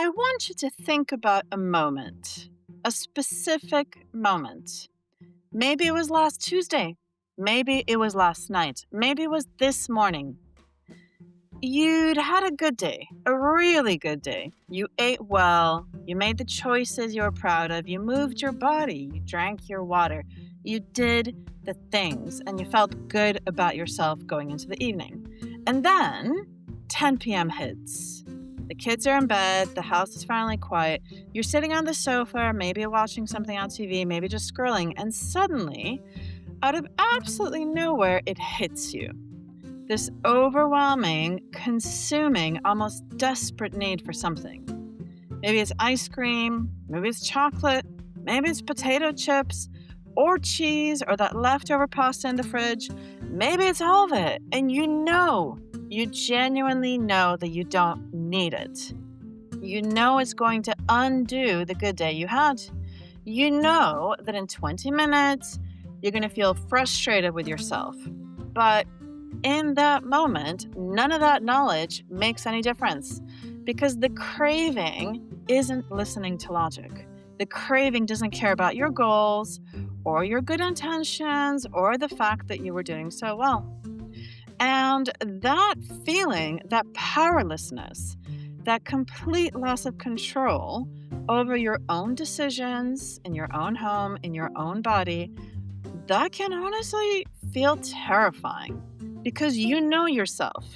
I want you to think about a moment, a specific moment. Maybe it was last Tuesday. Maybe it was last night. Maybe it was this morning. You'd had a good day, a really good day. You ate well. You made the choices you were proud of. You moved your body. You drank your water. You did the things and you felt good about yourself going into the evening. And then 10 p.m. hits. The kids are in bed. The house is finally quiet. You're sitting on the sofa, maybe watching something on TV, maybe just scrolling. And suddenly, out of absolutely nowhere, it hits you. This overwhelming, consuming, almost desperate need for something. Maybe it's ice cream, maybe it's chocolate, maybe it's potato chips, or cheese, or that leftover pasta in the fridge. Maybe it's all of it. And you genuinely know that you don't need it. You know it's going to undo the good day you had. You know that in 20 minutes, you're going to feel frustrated with yourself. But in that moment, none of that knowledge makes any difference because the craving isn't listening to logic. The craving doesn't care about your goals or your good intentions or the fact that you were doing so well. And that feeling, that powerlessness, that complete loss of control over your own decisions in your own home, in your own body, that can honestly feel terrifying because you know yourself.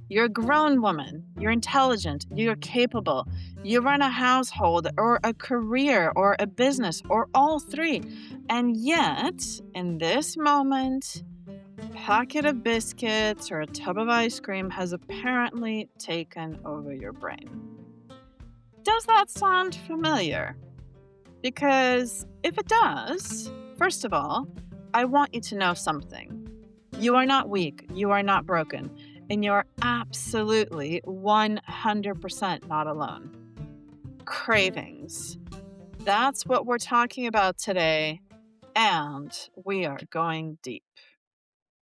You're a grown woman, you're intelligent, you're capable, you run a household or a career or a business or all three. And yet, in this moment, a packet of biscuits or a tub of ice cream has apparently taken over your brain. Does that sound familiar? Because if it does, first of all, I want you to know something. You are not weak, you are not broken, and you are absolutely 100% not alone. Cravings. That's what we're talking about today, and we are going deep.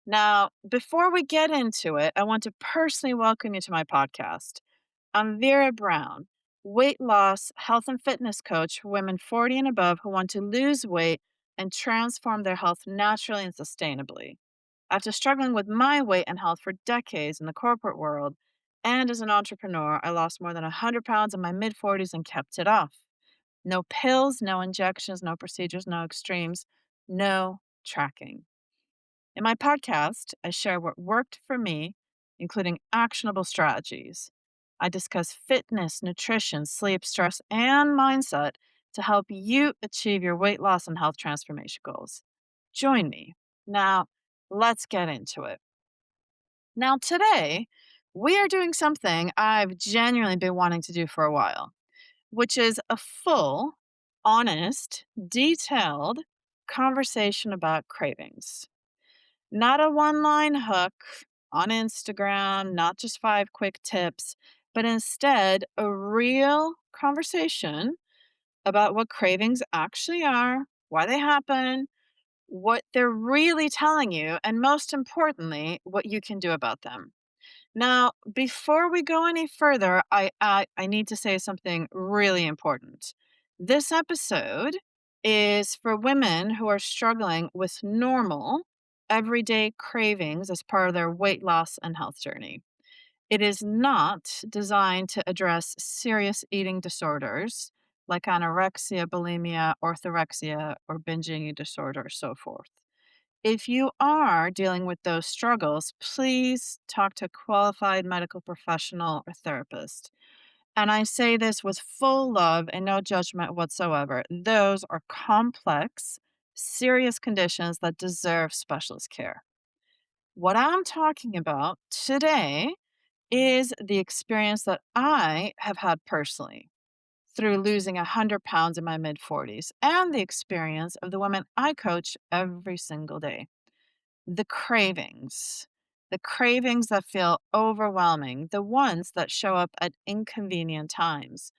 Now, before we get into it, I want to personally welcome you to my podcast. I'm Vera Brown, weight loss, health, and fitness coach for women 40 and above who want to lose weight and transform their health naturally and sustainably. After struggling with my weight and health for decades in the corporate world and as an entrepreneur, I lost more than 100 pounds in my mid 40s and kept it off. No pills, no injections, no procedures, no extremes, no tracking. In my podcast, I share what worked for me, including actionable strategies. I discuss fitness, nutrition, sleep, stress, and mindset to help you achieve your weight loss and health transformation goals. Join me. Now, let's get into it. Now, today, we are doing something I've genuinely been wanting to do for a while, which is a full, honest, detailed conversation about cravings. Not a one line hook on Instagram, not just 5 quick tips, but instead a real conversation about what cravings actually are, why they happen, what they're really telling you, and most importantly, what you can do about them. Now, before we go any further, I need to say something really important. This episode is for women who are struggling with normal, everyday cravings as part of their weight loss and health journey. It is not designed to address serious eating disorders like anorexia, bulimia, orthorexia, or binge eating disorder, so forth. If you are dealing with those struggles, please talk to a qualified medical professional or therapist. And I say this with full love and no judgment whatsoever. Those are complex, serious conditions that deserve specialist care. What I'm talking about today is the experience that I have had personally through losing 100 pounds in my mid 40s and the experience of the women I coach every single day. The cravings. The cravings that feel overwhelming, the ones that show up at inconvenient times,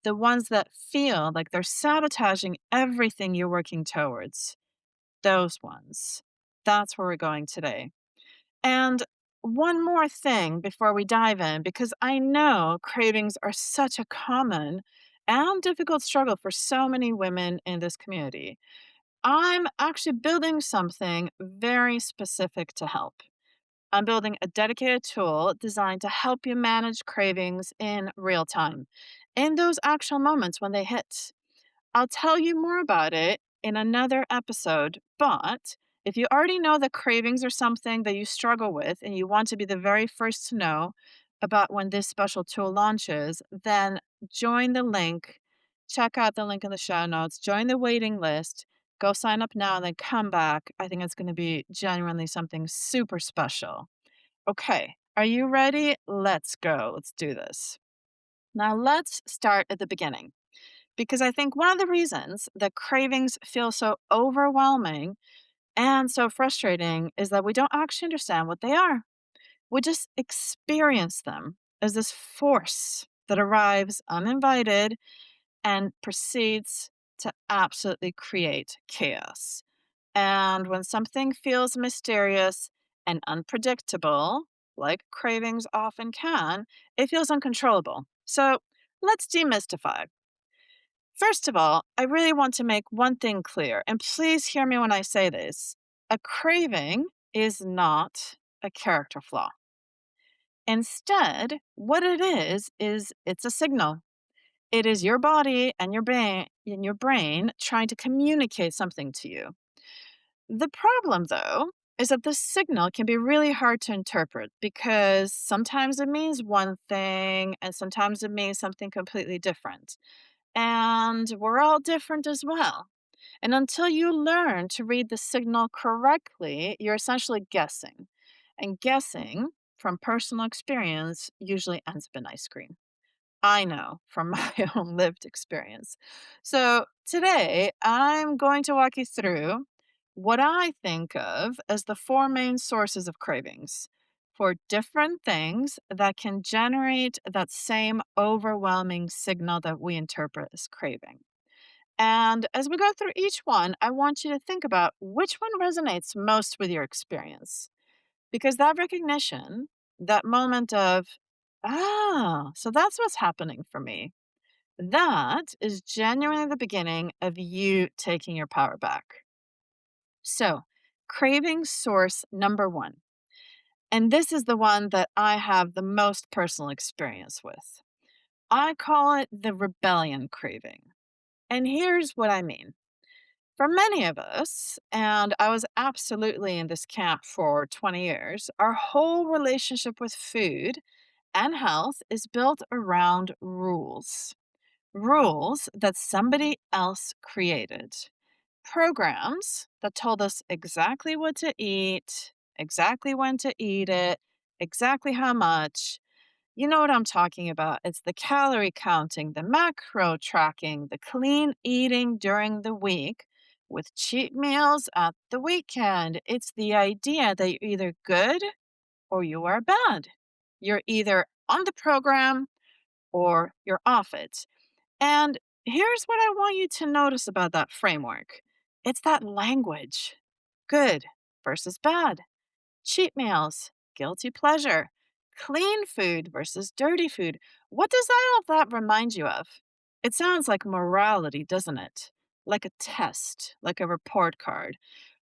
the ones that feel like they're sabotaging everything you're working towards. Those ones. That's where we're going today. And one more thing before we dive in, because I know cravings are such a common and difficult struggle for so many women in this community. I'm actually building something very specific to help. I'm building a dedicated tool designed to help you manage cravings in real time, in those actual moments when they hit. I'll tell you more about it in another episode, but if you already know that cravings are something that you struggle with and you want to be the very first to know about when this special tool launches, then join the link. Check out the link in the show notes, join the waiting list, go sign up now, and then come back. I think it's going to be genuinely something super special. Okay, are you ready? Let's go. Let's do this. Now, let's start at the beginning because I think one of the reasons that cravings feel so overwhelming and so frustrating is that we don't actually understand what they are. We just experience them as this force that arrives uninvited and proceeds to absolutely create chaos. And when something feels mysterious and unpredictable, like cravings often can, it feels uncontrollable. So let's demystify. First of all, I really want to make one thing clear, and please hear me when I say this. A craving is not a character flaw. Instead, what it is it's a signal. It is your body and your brain trying to communicate something to you. The problem, though, is that the signal can be really hard to interpret because sometimes it means one thing and sometimes it means something completely different. And we're all different as well. And until you learn to read the signal correctly, you're essentially guessing. And guessing, from personal experience, usually ends up in ice cream. I know from my own lived experience. So today, I'm going to walk you through what I think of as the four main sources of cravings for different things that can generate that same overwhelming signal that we interpret as craving. And as we go through each one, I want you to think about which one resonates most with your experience. Because that recognition, that moment of, so that's what's happening for me, that is genuinely the beginning of you taking your power back. So, craving source number one. And this is the one that I have the most personal experience with. I call it the rebellion craving. And here's what I mean. For many of us, and I was absolutely in this camp for 20 years, our whole relationship with food and health is built around rules. Rules that somebody else created. Programs that told us exactly what to eat, exactly when to eat it, exactly how much. You know what I'm talking about. It's the calorie counting, the macro tracking, the clean eating during the week with cheat meals at the weekend. It's the idea that you're either good or you are bad. You're either on the program or you're off it. And here's what I want you to notice about that framework it's that language good versus bad, cheat meals, guilty pleasure, clean food versus dirty food. What does all of that remind you of? It sounds like morality, doesn't it? Like a test, like a report card,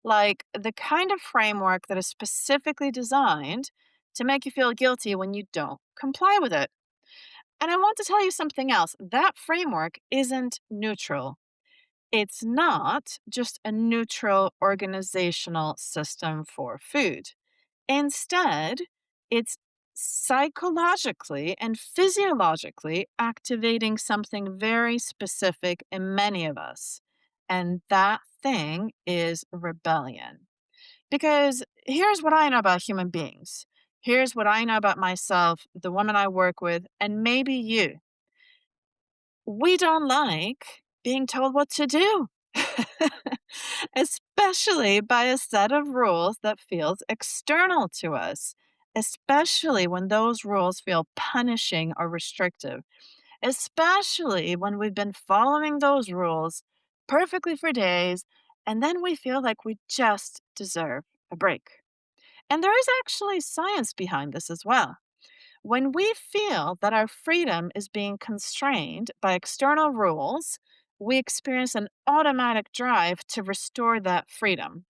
like the kind of framework that is specifically designed to make you feel guilty when you don't comply with it. And I want to tell you something else. That framework isn't neutral. It's not just a neutral organizational system for food. Instead, it's psychologically and physiologically activating something very specific in many of us. And that thing is rebellion. Because here's what I know about human beings. Here's what I know about myself, the woman I work with, and maybe you. We don't like being told what to do, especially by a set of rules that feels external to us, especially when those rules feel punishing or restrictive, especially when we've been following those rules perfectly for days and then we feel like we just deserve a break. And there is actually science behind this as well. When we feel that our freedom is being constrained by external rules, we experience an automatic drive to restore that freedom.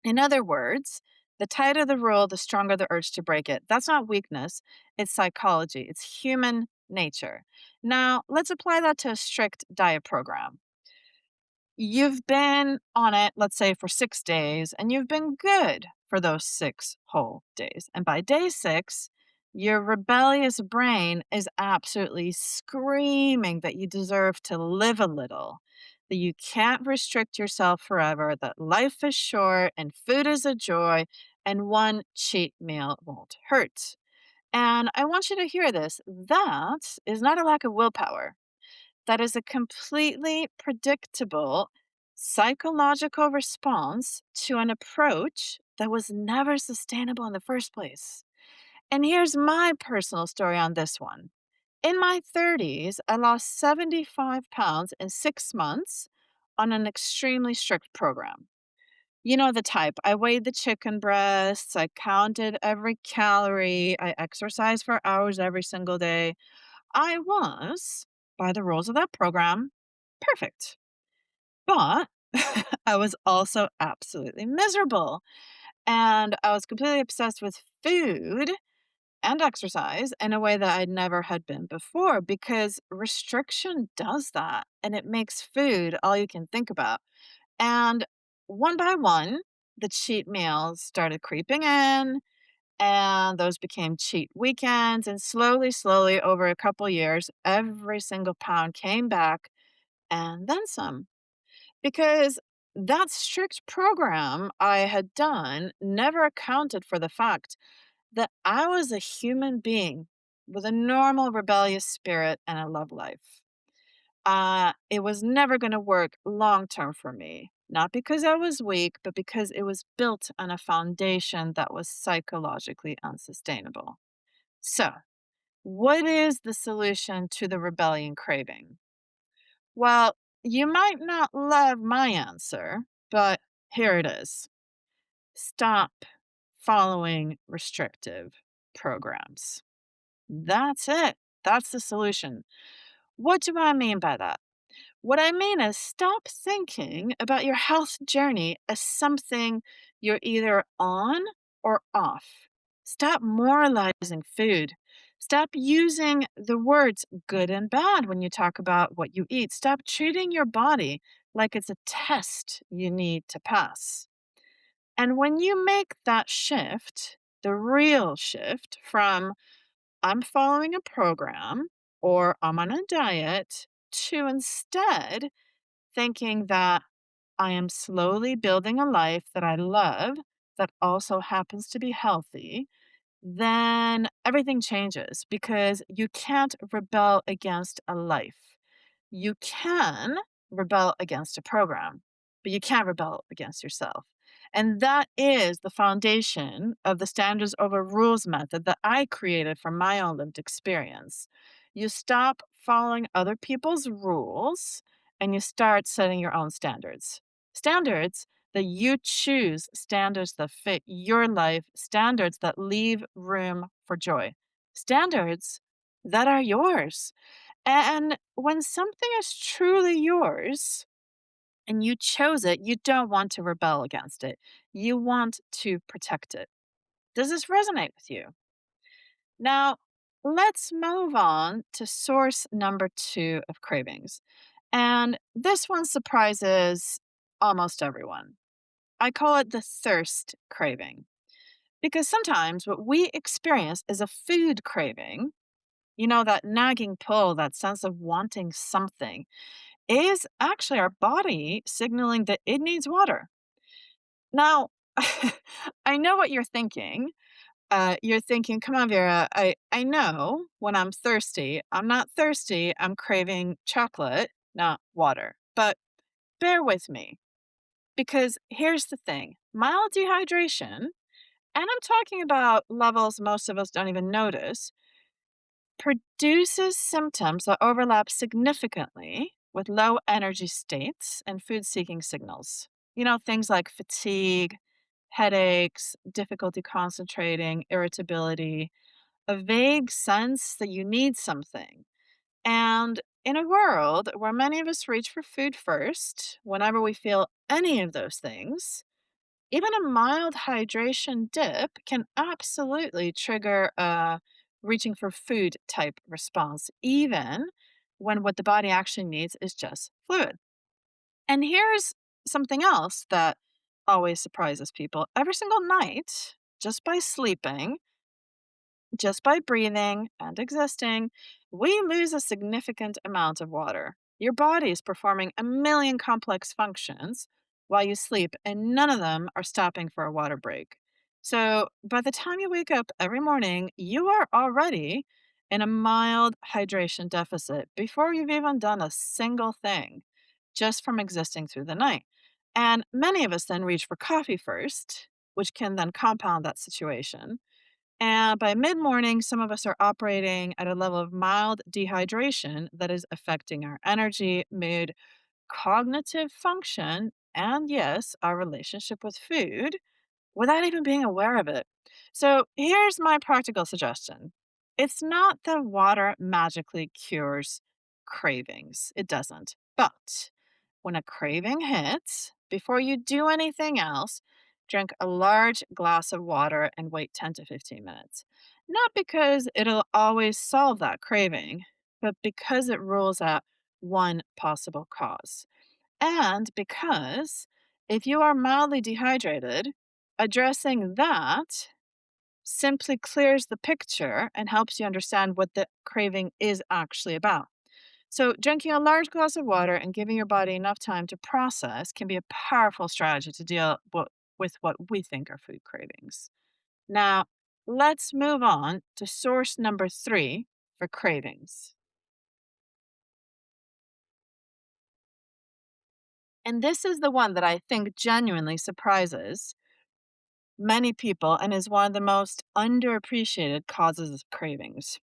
In other words, the tighter the rule, the stronger the urge to break it. That's not weakness, it's psychology, it's human nature. Now, let's apply that to a strict diet program. You've been on it, let's say, for 6 days, and you've been good for those 6 whole days. And by day 6, your rebellious brain is absolutely screaming that you deserve to live a little, that you can't restrict yourself forever, that life is short and food is a joy, and one cheat meal won't hurt. And I want you to hear this. That is not a lack of willpower. That is a completely predictable psychological response to an approach that was never sustainable in the first place. And here's my personal story on this one. In my 30s, I lost 75 pounds in 6 months on an extremely strict program. You know the type. I weighed the chicken breasts, I counted every calorie, I exercised for hours every single day. I was, by the rules of that program, perfect. But I was also absolutely miserable. And I was completely obsessed with food and exercise in a way that I never had been before because restriction does that and it makes food all you can think about. And one by one, the cheat meals started creeping in and those became cheat weekends. And slowly, slowly, over a couple years, every single pound came back and then some. Because that strict program I had done never accounted for the fact that I was a human being with a normal rebellious spirit and a love life. It was never going to work long term for me. Not because I was weak, but because it was built on a foundation that was psychologically unsustainable. So, what is the solution to the rebellion craving? Well, you might not love my answer, but here it is. Stop following restrictive programs. That's it. That's the solution. What do I mean by that? What I mean is stop thinking about your health journey as something you're either on or off. Stop moralizing food. Stop using the words good and bad when you talk about what you eat. Stop treating your body like it's a test you need to pass. And when you make that shift, the real shift from I'm following a program or I'm on a diet to instead thinking that I am slowly building a life that I love that also happens to be healthy, then everything changes because you can't rebel against a life. You can rebel against a program, but you can't rebel against yourself. And that is the foundation of the standards over rules method that I created from my own lived experience. You stop following other people's rules and you start setting your own standards. Standards that you choose, standards that fit your life, standards that leave room for joy, standards that are yours. And when something is truly yours and you chose it, you don't want to rebel against it. You want to protect it. Does this resonate with you? Now, let's move on to source number 2 of cravings. And this one surprises almost everyone. I call it the thirst craving because sometimes what we experience is a food craving, that nagging pull, that sense of wanting something, is actually our body signaling that it needs water. Now, I know what you're thinking. You're thinking, come on, Vera, I know when I'm thirsty, I'm not thirsty, I'm craving chocolate, not water. But bear with me because here's the thing mild dehydration, and I'm talking about levels most of us don't even notice, produces symptoms that overlap significantly with low energy states and food seeking signals. Things like fatigue, headaches, difficulty concentrating, irritability, a vague sense that you need something. And in a world where many of us reach for food first, whenever we feel any of those things, even a mild hydration dip can absolutely trigger a reaching for food type response, even when what the body actually needs is just fluid. And here's something else that always surprises people. Every single night, just by sleeping, just by breathing and existing, we lose a significant amount of water. Your body is performing a million complex functions while you sleep, and none of them are stopping for a water break. So by the time you wake up every morning, you are already in a mild hydration deficit before you've even done a single thing, just from existing through the night. And many of us then reach for coffee first, which can then compound that situation. And by mid morning, some of us are operating at a level of mild dehydration that is affecting our energy, mood, cognitive function, and yes, our relationship with food without even being aware of it. So here's my practical suggestion: it's not that water magically cures cravings, it doesn't. But when a craving hits, before you do anything else, drink a large glass of water and wait 10 to 15 minutes. Not because it'll always solve that craving, but because it rules out one possible cause. And because if you are mildly dehydrated, addressing that simply clears the picture and helps you understand what the craving is actually about. So, drinking a large glass of water and giving your body enough time to process can be a powerful strategy to deal with what we think are food cravings. Now, let's move on to source number three for cravings. And this is the one that I think genuinely surprises many people and is one of the most underappreciated causes of cravings.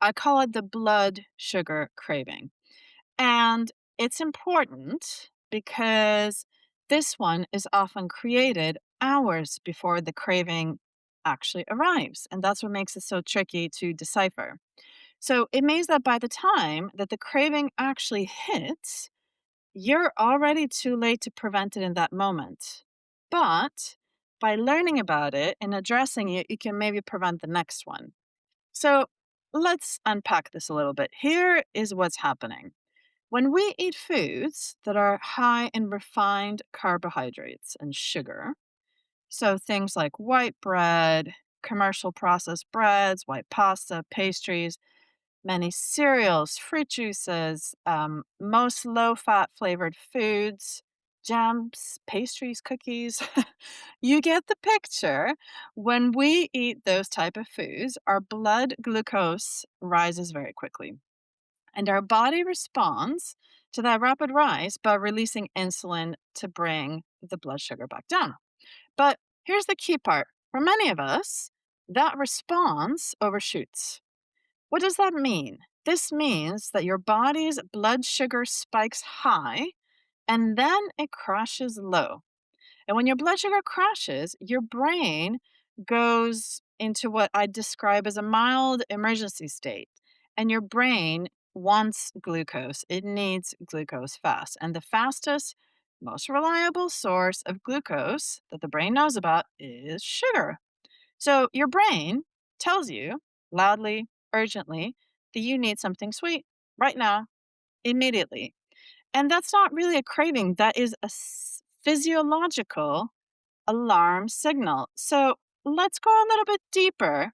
I call it the blood sugar craving. And it's important because this one is often created hours before the craving actually arrives. And that's what makes it so tricky to decipher. So it means that by the time that the craving actually hits, you're already too late to prevent it in that moment. But by learning about it and addressing it, you can maybe prevent the next one. So let's unpack this a little bit. Here is what's happening. When we eat foods that are high in refined carbohydrates and sugar, so things like white bread, commercial processed breads, white pasta, pastries, many cereals, fruit juices, most low fat flavored foods, jams, pastries, cookies. You get the picture. When we eat those type of foods, our blood glucose rises very quickly. And our body responds to that rapid rise by releasing insulin to bring the blood sugar back down. But here's the key part: for many of us, that response overshoots. What does that mean? This means that your body's blood sugar spikes high and then it crashes low. And when your blood sugar crashes, your brain goes into what I describe as a mild emergency state. And your brain wants glucose, it needs glucose fast. And the fastest, most reliable source of glucose that the brain knows about is sugar. So your brain tells you loudly, urgently, that you need something sweet right now, immediately. And that's not really a craving, that is a physiological alarm signal. So let's go a little bit deeper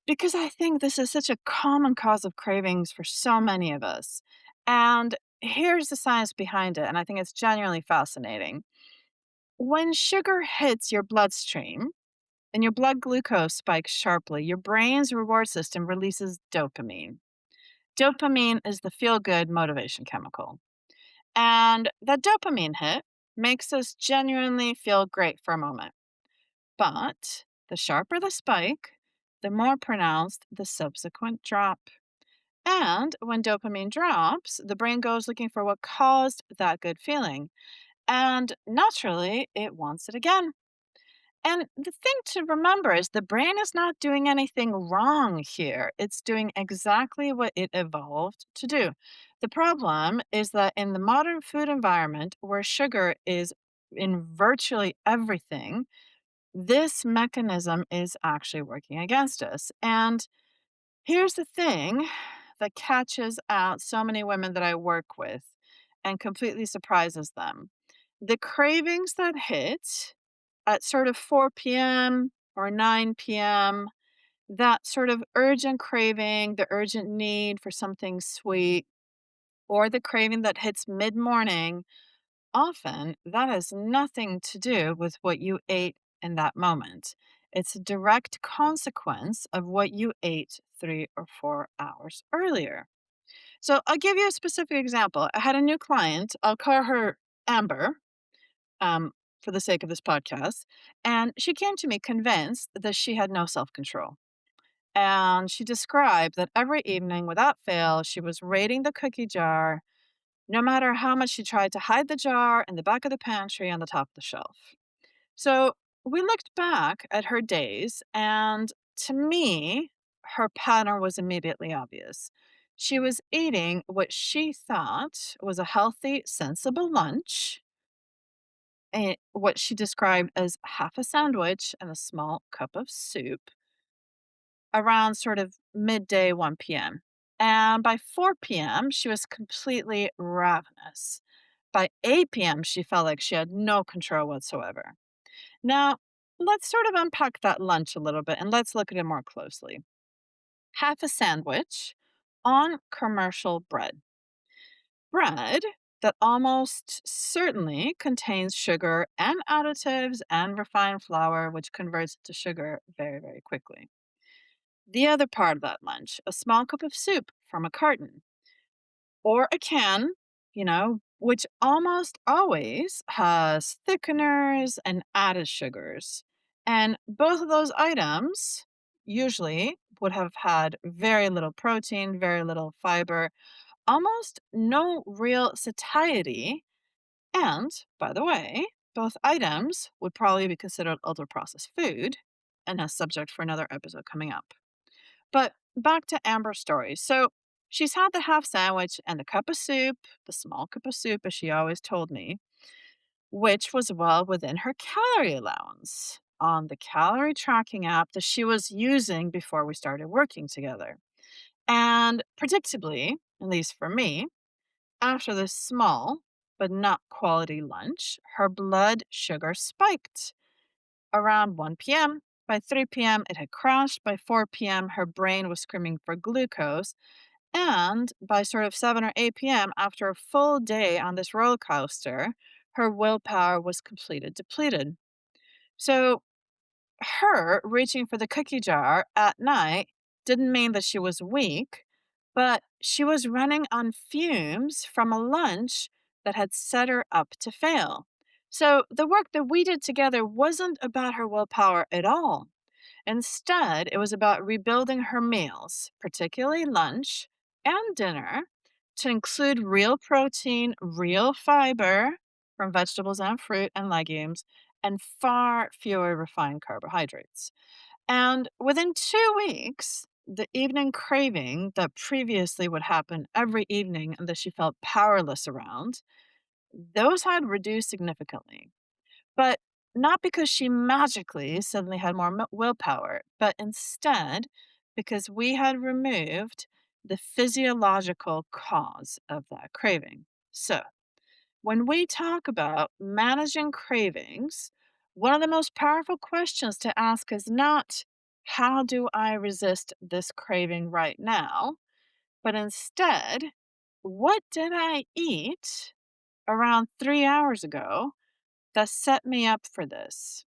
because I think this is such a common cause of cravings for so many of us. And here's the science behind it, and I think it's genuinely fascinating. When sugar hits your bloodstream, and your blood glucose spikes sharply, your brain's reward system releases dopamine. Dopamine is the feel good motivation chemical. And that dopamine hit makes us genuinely feel great for a moment. But the sharper the spike, the more pronounced the subsequent drop. And when dopamine drops, the brain goes looking for what caused that good feeling. And naturally, it wants it again. And the thing to remember is the brain is not doing anything wrong here. It's doing exactly what it evolved to do. The problem is that in the modern food environment, where sugar is in virtually everything, this mechanism is actually working against us. And here's the thing that catches out so many women that I work with and completely surprises them. The cravings that hit at sort of 4 p.m. or 9 p.m., that sort of urgent craving, the urgent need for something sweet, or the craving that hits mid morning, often that has nothing to do with what you ate in that moment. It's a direct consequence of what you ate 3 or 4 hours earlier. So I'll give you a specific example. I had a new client, I'll call her Amber, um, for the sake of this podcast. And she came to me convinced that she had no self control. And she described that every evening, without fail, she was raiding the cookie jar, no matter how much she tried to hide the jar in the back of the pantry on the top of the shelf. So we looked back at her days, and to me, her pattern was immediately obvious. She was eating what she thought was a healthy, sensible lunch, what she described as half a sandwich and a small cup of soup around sort of midday 1 p.m. And by 4 p.m., she was completely ravenous. By 8 p.m., she felt like she had no control whatsoever. Now, let's sort of unpack that lunch a little bit and let's look at it more closely. Half a sandwich on commercial bread. Bread that almost certainly contains sugar and additives and refined flour, which converts to sugar very, very quickly. The other part of that lunch, a small cup of soup from a carton or a can, which almost always has thickeners and added sugars. And both of those items usually would have had very little protein, very little fiber, almost no real satiety. And, by the way, both items would probably be considered ultra processed food and a subject for another episode coming up. But back to Amber's story. So she's had the half sandwich and the cup of soup, the small cup of soup, as she always told me, which was well within her calorie allowance on the calorie tracking app that she was using before we started working together. And predictably, at least for me, after this small but not quality lunch, her blood sugar spiked around 1 p.m. By 3 p.m., it had crashed. By 4 p.m., her brain was screaming for glucose. And by sort of 7 or 8 p.m., after a full day on this roller coaster, her willpower was completely depleted. So her reaching for the cookie jar at night didn't mean that she was weak, but she was running on fumes from a lunch that had set her up to fail. So the work that we did together wasn't about her willpower at all. Instead, it was about rebuilding her meals, particularly lunch and dinner, to include real protein, real fiber from vegetables and fruit and legumes, and far fewer refined carbohydrates. And within 2 weeks, the evening craving that previously would happen every evening and that she felt powerless around, those had reduced significantly. But not because she magically suddenly had more willpower, but instead because we had removed the physiological cause of that craving. So, when we talk about managing cravings, one of the most powerful questions to ask is not, how do I resist this craving right now? But instead, what did I eat around 3 hours ago that set me up for this?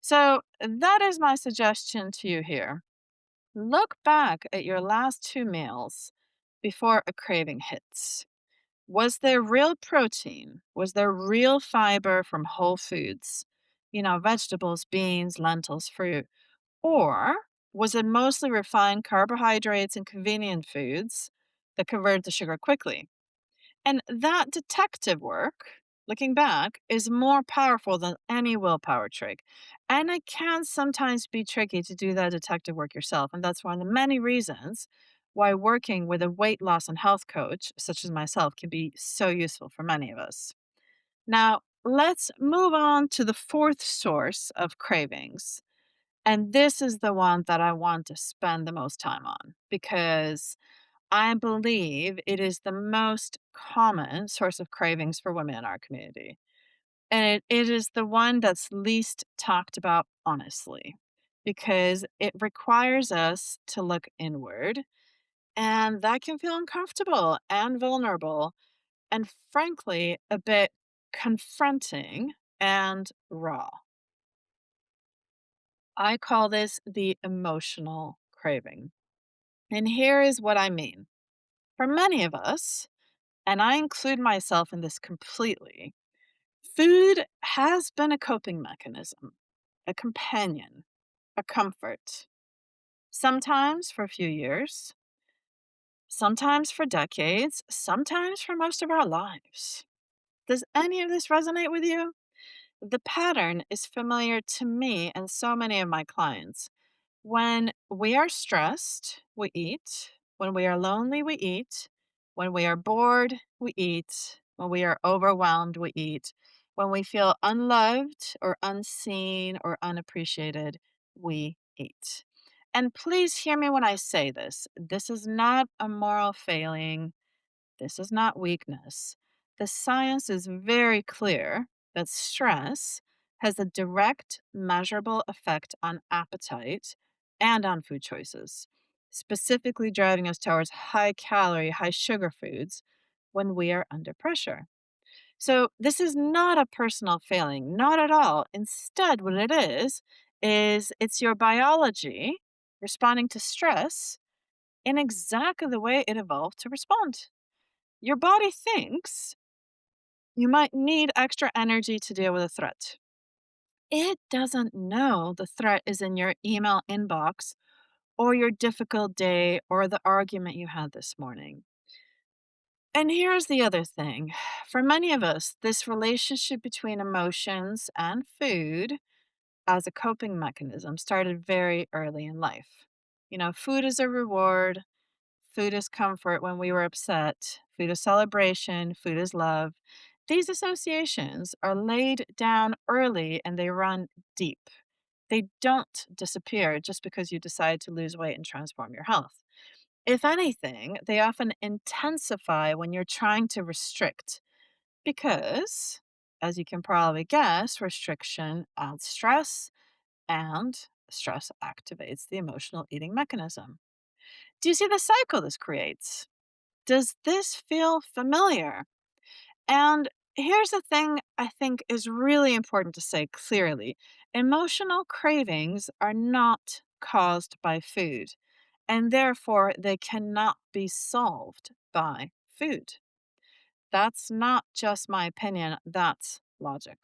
So, that is my suggestion to you here. Look back at your last 2 meals before a craving hits. Was there real protein? Was there real fiber from whole foods? Vegetables, beans, lentils, fruit. Or was it mostly refined carbohydrates and convenient foods that converted to sugar quickly? And that detective work looking back, is more powerful than any willpower trick. And it can sometimes be tricky to do that detective work yourself. And that's one of the many reasons why working with a weight loss and health coach, such as myself, can be so useful for many of us. Now, let's move on to the fourth source of cravings. And this is the one that I want to spend the most time on because I believe it is the most common source of cravings for women in our community. And it is the one that's least talked about honestly because it requires us to look inward, and that can feel uncomfortable and vulnerable, and frankly, a bit confronting and raw. I call this the emotional craving. And here is what I mean. For many of us, and I include myself in this completely, food has been a coping mechanism, a companion, a comfort. Sometimes for a few years, sometimes for decades, sometimes for most of our lives. Does any of this resonate with you? The pattern is familiar to me and so many of my clients. When we are stressed, we eat. When we are lonely, we eat. When we are bored, we eat. When we are overwhelmed, we eat. When we feel unloved or unseen or unappreciated, we eat. And please hear me when I say this. This is not a moral failing. This is not weakness. The science is very clear that stress has a direct, measurable effect on appetite and on food choices, specifically driving us towards high calorie, high sugar foods when we are under pressure. So, this is not a personal failing, not at all. Instead, what it is it's your biology responding to stress in exactly the way it evolved to respond. Your body thinks you might need extra energy to deal with a threat. It doesn't know the threat is in your email inbox or your difficult day or the argument you had this morning. And here's the other thing. For many of us, this relationship between emotions and food as a coping mechanism started very early in life. Food is a reward, food is comfort when we were upset. Food is celebration. Food is love. These associations are laid down early and they run deep. They don't disappear just because you decide to lose weight and transform your health. If anything, they often intensify when you're trying to restrict because, as you can probably guess, restriction adds stress and stress activates the emotional eating mechanism. Do you see the cycle this creates? Does this feel familiar? And here's the thing I think is really important to say clearly: emotional cravings are not caused by food, and therefore they cannot be solved by food. That's not just my opinion, that's logic.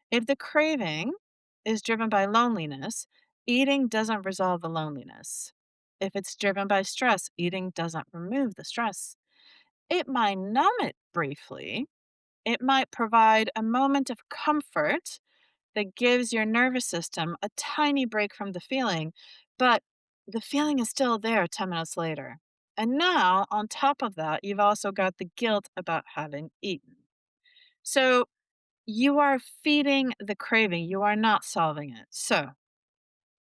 If the craving is driven by loneliness, eating doesn't resolve the loneliness. If it's driven by stress, eating doesn't remove the stress. It might numb it briefly. It might provide a moment of comfort that gives your nervous system a tiny break from the feeling, but the feeling is still there 10 minutes later. And now, on top of that, you've also got the guilt about having eaten. So you are feeding the craving, you are not solving it. So,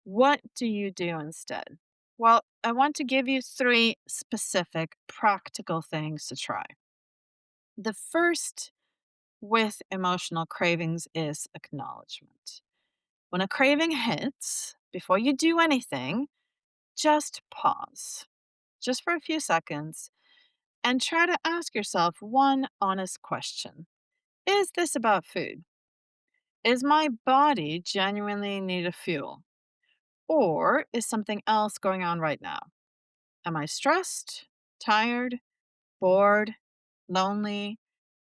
what do you do instead? Well, I want to give you three specific practical things to try. The first with emotional cravings is acknowledgement. When a craving hits, before you do anything, just pause, just for a few seconds, and try to ask yourself one honest question. Is this about food? Is my body genuinely in need of fuel? Or is something else going on right now? Am I stressed, tired, bored, lonely,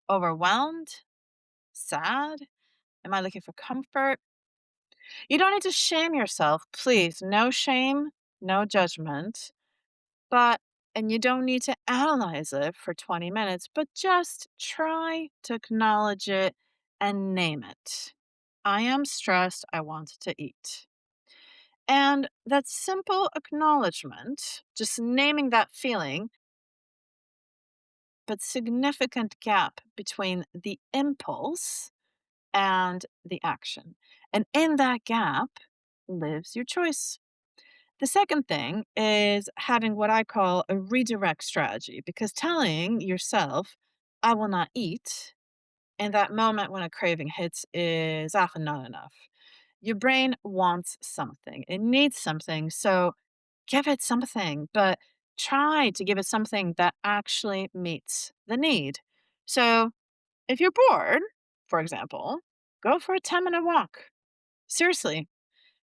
overwhelmed, sad? Am I looking for comfort? You don't need to shame yourself, please. No shame, no judgment. But And you don't need to analyze it for 20 minutes, but just try to acknowledge it and name it. I am stressed. I want to eat. And that simple acknowledgement, just naming that feeling, but significant gap between the impulse and the action. And in that gap lives your choice. The second thing is having what I call a redirect strategy, because telling yourself, I will not eat, in that moment when a craving hits is often not enough. Your brain wants something, it needs something. So give it something, but try to give it something that actually meets the need. So if you're bored, for example, go for a 10-minute walk. Seriously,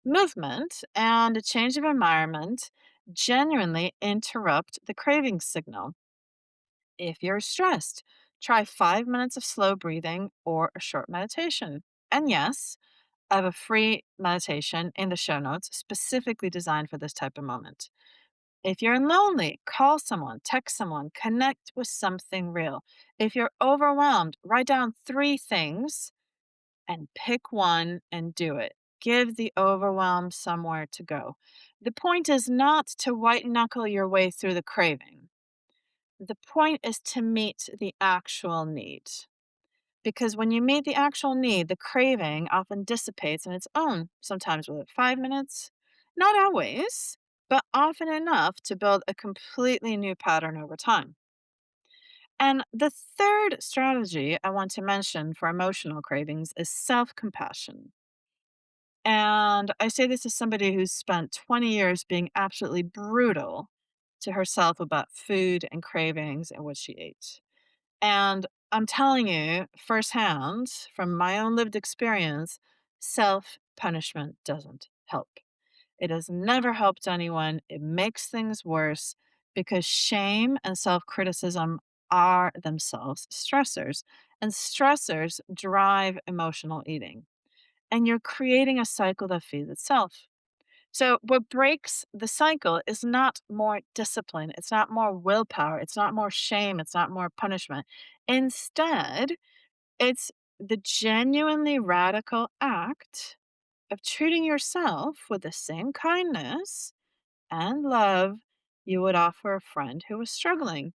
movement and a change of environment genuinely interrupt the craving signal. If you're stressed, try 5 minutes of slow breathing or a short meditation. And yes, I have a free meditation in the show notes specifically designed for this type of moment. If you're lonely, call someone, text someone, connect with something real. If you're overwhelmed, write down 3 things and pick one and do it. Give the overwhelm somewhere to go. The point is not to white knuckle your way through the craving. The point is to meet the actual need. Because when you meet the actual need, the craving often dissipates on its own, sometimes within 5 minutes. Not always, but often enough to build a completely new pattern over time. And the third strategy I want to mention for emotional cravings is self compassion. And I say this as somebody who's spent 20 years being absolutely brutal to herself about food and cravings and what she ate. And I'm telling you firsthand from my own lived experience, self punishment doesn't help. It has never helped anyone. It makes things worse because shame and self criticism are themselves stressors, and stressors drive emotional eating. And you're creating a cycle that feeds itself. So, what breaks the cycle is not more discipline, it's not more willpower, it's not more shame, it's not more punishment. Instead, it's the genuinely radical act of treating yourself with the same kindness and love you would offer a friend who was struggling.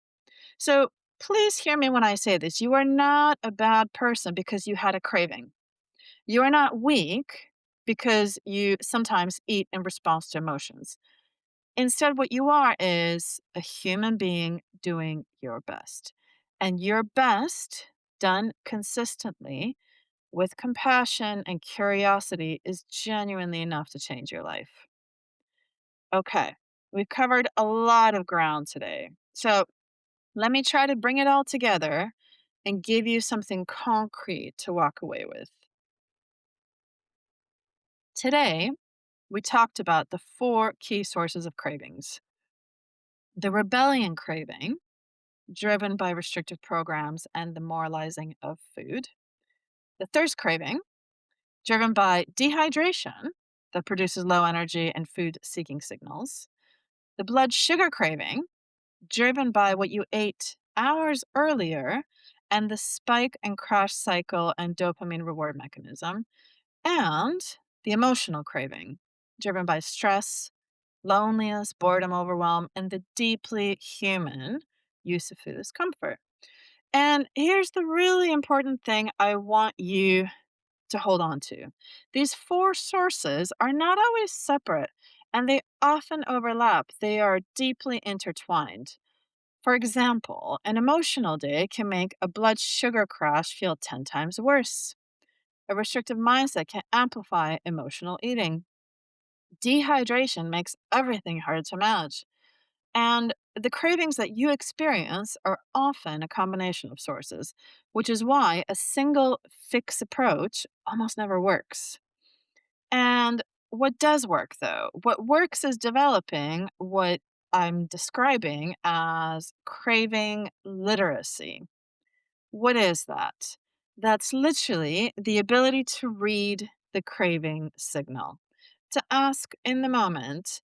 So, please hear me when I say this. You are not a bad person because you had a craving. You are not weak because you sometimes eat in response to emotions. Instead, what you are is a human being doing your best. And your best, done consistently with compassion and curiosity, is genuinely enough to change your life. Okay, we've covered a lot of ground today. So let me try to bring it all together and give you something concrete to walk away with. Today, we talked about the 4 key sources of cravings: the rebellion craving, driven by restrictive programs and the moralizing of food; the thirst craving, driven by dehydration that produces low energy and food seeking signals; the blood sugar craving, driven by what you ate hours earlier and the spike and crash cycle and dopamine reward mechanism; and the emotional craving, driven by stress, loneliness, boredom, overwhelm, and the deeply human use of food as comfort. And here's the really important thing I want you to hold on to: these 4 sources are not always separate, and they often overlap. They are deeply intertwined. For example, an emotional day can make a blood sugar crash feel 10 times worse. A restrictive mindset can amplify emotional eating. Dehydration makes everything hard to manage. And the cravings that you experience are often a combination of sources, which is why a single fix approach almost never works. And what does work, though? What works is developing what I'm describing as craving literacy. What is that? That's literally the ability to read the craving signal, to ask in the moment,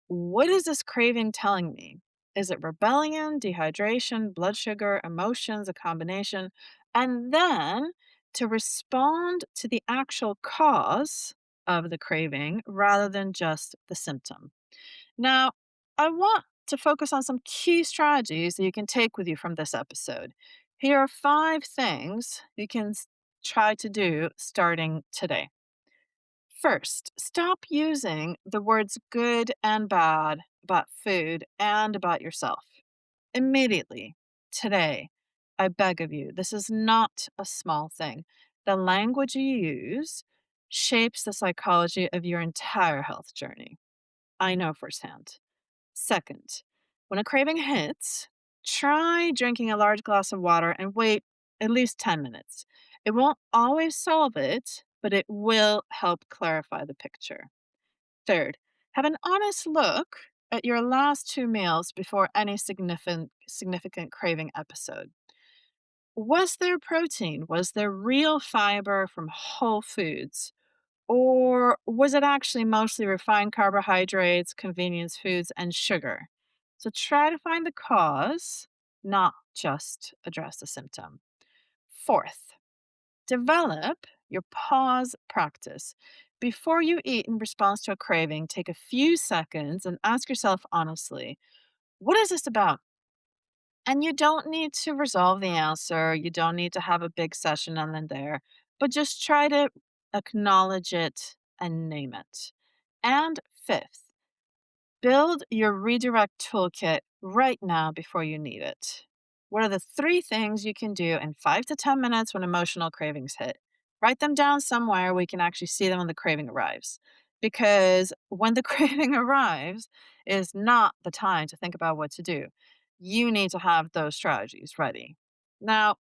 what is this craving telling me? Is it rebellion, dehydration, blood sugar, emotions, a combination? And then to respond to the actual cause of the craving rather than just the symptom. Now, I want to focus on some key strategies that you can take with you from this episode. Here are five things you can try to do starting today. First, stop using the words good and bad about food and about yourself. Immediately, today, I beg of you, this is not a small thing. The language you use shapes the psychology of your entire health journey. I know firsthand. Second, when a craving hits, try drinking a large glass of water and wait at least 10 minutes. It won't always solve it, but it will help clarify the picture. Third, have an honest look at your last two meals before any significant craving episode. Was there protein? Was there real fiber from whole foods? Or was it actually mostly refined carbohydrates, convenience foods, and sugar? So try to find the cause, not just address the symptom. Fourth, develop your pause practice. Before you eat in response to a craving, take a few seconds and ask yourself honestly, what is this about? And you don't need to resolve the answer. You don't need to have a big session on and there, but just try to acknowledge it and name it. And fifth, build your redirect toolkit right now before you need it. What are the three things you can do in 5 to 10 minutes when emotional cravings hit? Write them down somewhere we can actually see them when the craving arrives. Because when the craving arrives is not the time to think about what to do. You need to have those strategies ready. Now,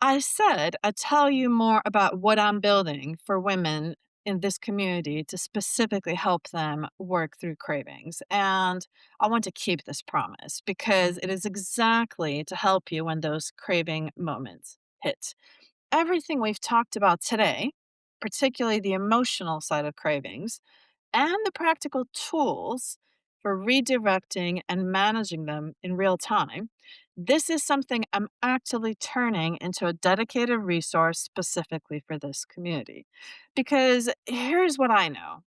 I said I'd tell you more about what I'm building for women in this community to specifically help them work through cravings. And I want to keep this promise because it is exactly to help you when those craving moments hit. Everything we've talked about today, particularly the emotional side of cravings, and the practical tools for redirecting and managing them in real time, this is something I'm actively turning into a dedicated resource specifically for this community. Because here's what I know: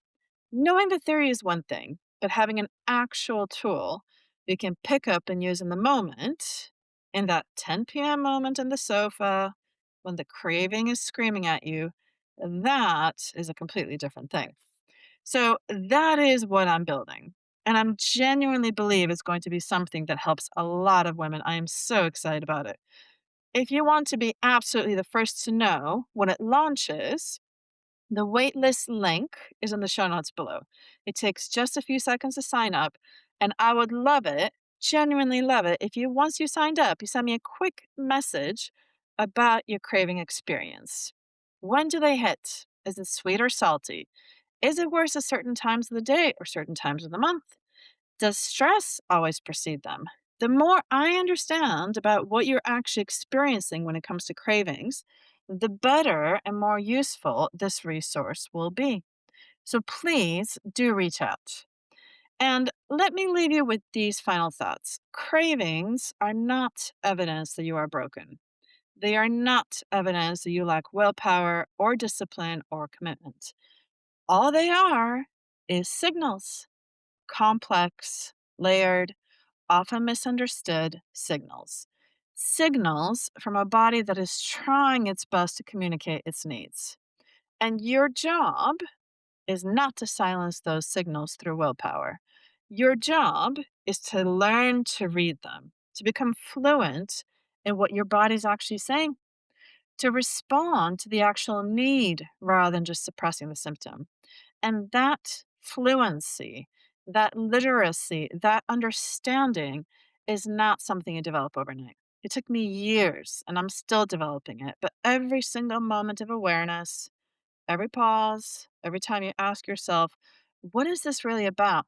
knowing the theory is one thing, but having an actual tool you can pick up and use in the moment, in that 10 p.m. moment on the sofa, when the craving is screaming at you, that is a completely different thing. So that is what I'm building. And I'm genuinely believe it's going to be something that helps a lot of women. I am so excited about it. If you want to be absolutely the first to know when it launches, the waitlist link is in the show notes below. It takes just a few seconds to sign up, and I would love it, genuinely love it, if you, once you signed up, you send me a quick message about your craving experience. When do they hit? Is it sweet or salty? Is it worse at certain times of the day or certain times of the month? Does stress always precede them? The more I understand about what you're actually experiencing when it comes to cravings, the better and more useful this resource will be. So please do reach out. And let me leave you with these final thoughts. Cravings are not evidence that you are broken. They are not evidence that you lack willpower or discipline or commitment. All they are is signals, complex, layered, often misunderstood signals. Signals from a body that is trying its best to communicate its needs. And your job is not to silence those signals through willpower. Your job is to learn to read them, to become fluent in what your body's actually saying, to respond to the actual need rather than just suppressing the symptom. And that fluency, that literacy, that understanding is not something you develop overnight. It took me years and I'm still developing it. But every single moment of awareness, every pause, every time you ask yourself, what is this really about?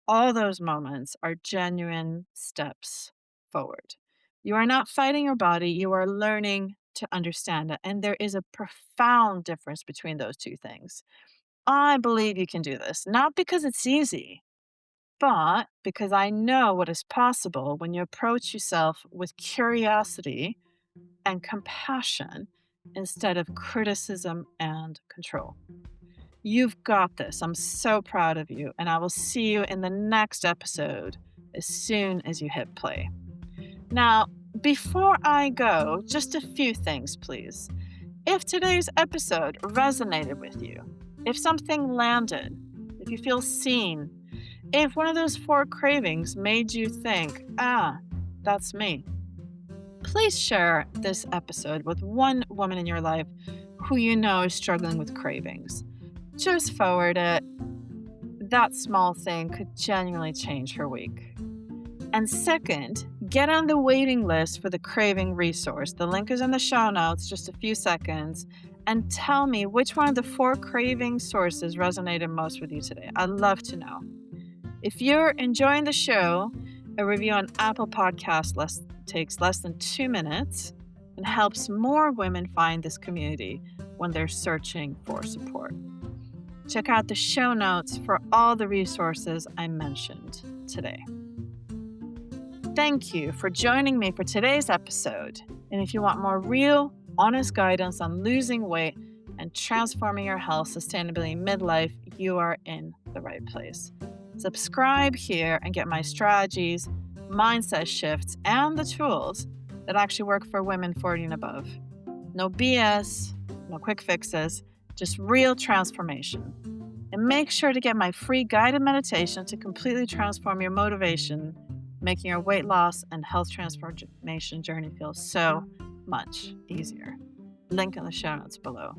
All those moments are genuine steps forward. You are not fighting your body, you are learning to understand it. And there is a profound difference between those two things. I believe you can do this, not because it's easy, But because I know what is possible when you approach yourself with curiosity and compassion instead of criticism and control. You've got this. I'm so proud of you, and I will see you in the next episode as soon as you hit play. Now, before I go, just a few things, please. If today's episode resonated with you, if something landed, if you feel seen, if one of those four cravings made you think, that's me, please share this episode with one woman in your life who you know is struggling with cravings. Just forward it. That small thing could genuinely change her week. And second, get on the waiting list for the craving resource. The link is in the show notes, just a few seconds. And tell me which one of the four craving sources resonated most with you today. I'd love to know. If you're enjoying the show, a review on Apple Podcasts takes less than 2 minutes and helps more women find this community when they're searching for support. Check out the show notes for all the resources I mentioned today. Thank you for joining me for today's episode. And if you want more real, honest guidance on losing weight and transforming your health sustainably in midlife, you are in the right place. Subscribe here and get my strategies, mindset shifts, and the tools that actually work for women 40 and above. No BS, no quick fixes, just real transformation. And make sure to get my free guided meditation to completely transform your motivation, making your weight loss and health transformation journey feel so much easier. Link in the show notes below.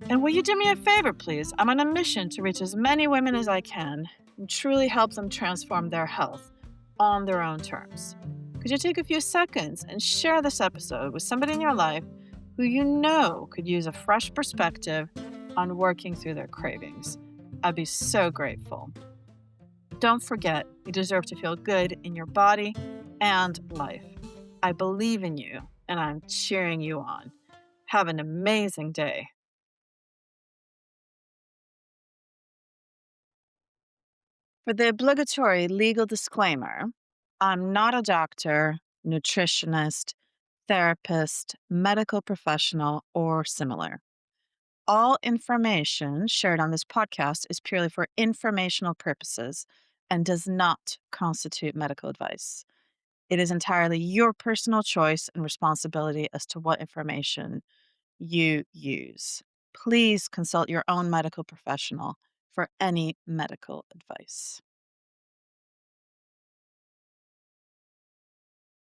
And will you do me a favor, please? I'm on a mission to reach as many women as I can and truly help them transform their health on their own terms. Could you take a few seconds and share this episode with somebody in your life who you know could use a fresh perspective on working through their cravings? I'd be so grateful. Don't forget, you deserve to feel good in your body and life. I believe in you, and I'm cheering you on. Have an amazing day. For the obligatory legal disclaimer, I'm not a doctor, nutritionist, therapist, medical professional, or similar. All information shared on this podcast is purely for informational purposes and does not constitute medical advice. It is entirely your personal choice and responsibility as to what information you use. Please consult your own medical professional for any medical advice.